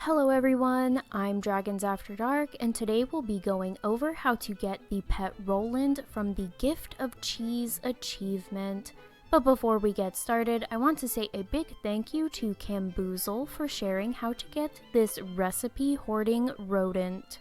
Hello everyone, I'm Dragons After Dark, and today we'll be going over how to get the pet Roland from the Gift of Cheese achievement. But before we get started, I want to say a big thank you to Camboozle for sharing how to get this recipe hoarding rodent.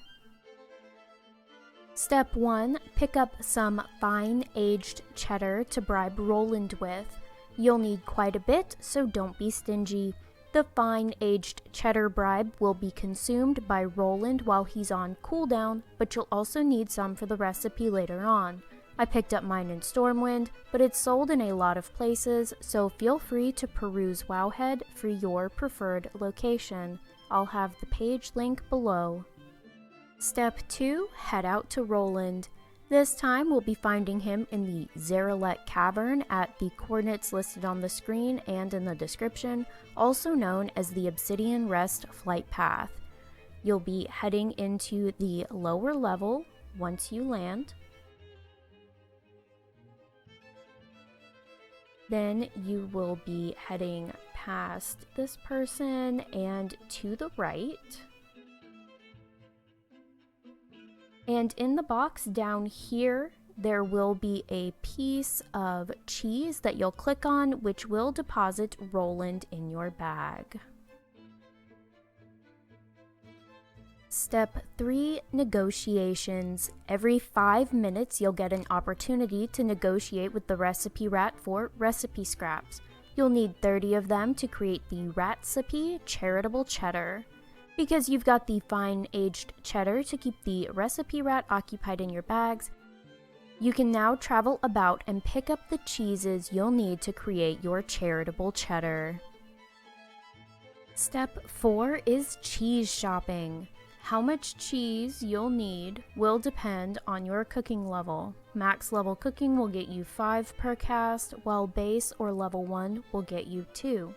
Step 1. Pick up some fine aged cheddar to bribe Roland with. You'll need quite a bit, so don't be stingy. The fine aged cheddar bribe will be consumed by Roland while he's on cooldown, but you'll also need some for the recipe later on. I picked up mine in Stormwind, but it's sold in a lot of places, so feel free to peruse Wowhead for your preferred location. I'll have the page link below. Step 2. Head out to Roland. This time we'll be finding him in the Zeralet Cavern at the coordinates listed on the screen and in the description, also known as the Obsidian Rest Flight Path. You'll be heading into the lower level once you land. Then you will be heading past this person and to the right. And in the box down here, there will be a piece of cheese that you'll click on, which will deposit Roland in your bag. Step 3. Negotiations. Every 5 minutes, you'll get an opportunity to negotiate with the recipe rat for recipe scraps. You'll need 30 of them to create the Ratsecipe Charitable Cheddar. Because you've got the fine aged cheddar to keep the recipe rat occupied in your bags, you can now travel about and pick up the cheeses you'll need to create your charitable cheddar. Step 4 is cheese shopping. How much cheese you'll need will depend on your cooking level. Max level cooking will get you 5 per cast, while base or level 1 will get you 2.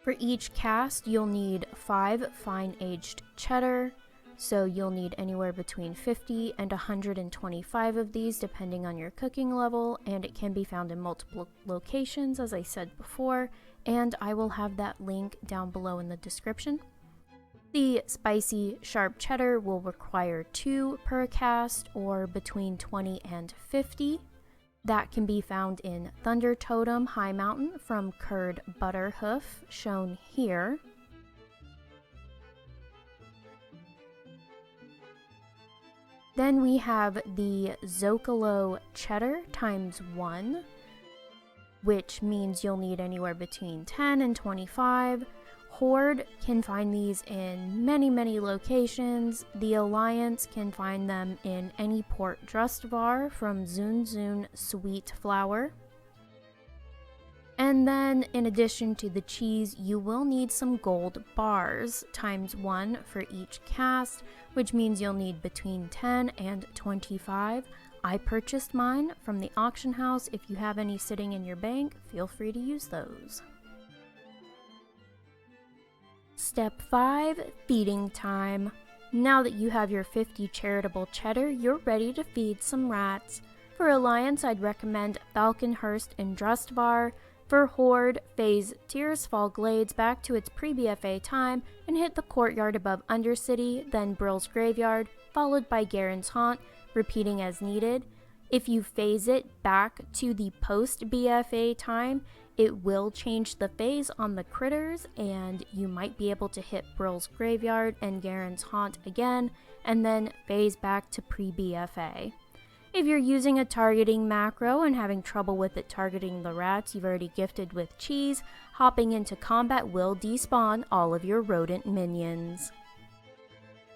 For each cast, you'll need 5 fine-aged cheddar, so you'll need anywhere between 50 and 125 of these depending on your cooking level, and it can be found in multiple locations as I said before, and I will have that link down below in the description. The spicy sharp cheddar will require 2 per cast, or between 20 and 50. That can be found in Thunder Totem High Mountain from Curd Butterhoof, shown here. Then we have the Zocalo Cheddar times 1, which means you'll need anywhere between 10 and 25. Horde can find these in many locations. The Alliance can find them in any port Drustvar from Zun Sweet Flower. And then, in addition to the cheese, you will need some gold bars, times 1 for each cast, which means you'll need between 10 and 25. I purchased mine from the auction house. If you have any sitting in your bank, feel free to use those. Step 5. Feeding time. Now that you have your 50 charitable cheddar, you're ready to feed some rats. For Alliance, I'd recommend Falconhurst and Drustvar. For Horde, phase Tearsfall Glades back to its pre-BFA time and hit the courtyard above Undercity, then Brill's Graveyard, followed by Garen's Haunt, repeating as needed. If you phase it back to the post-BFA time, it will change the phase on the critters, and you might be able to hit Brill's Graveyard and Garen's Haunt again, and then phase back to pre-BFA. If you're using a targeting macro and having trouble with it targeting the rats you've already gifted with cheese, hopping into combat will despawn all of your rodent minions.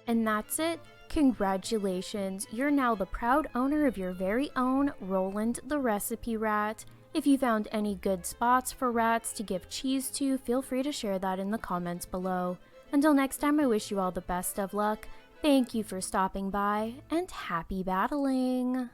And that's it. Congratulations, you're now the proud owner of your very own Roland the Recipe Rat. If you found any good spots for rats to give cheese to, feel free to share that in the comments below. Until next time, I wish you all the best of luck. Thank you for stopping by, and happy battling!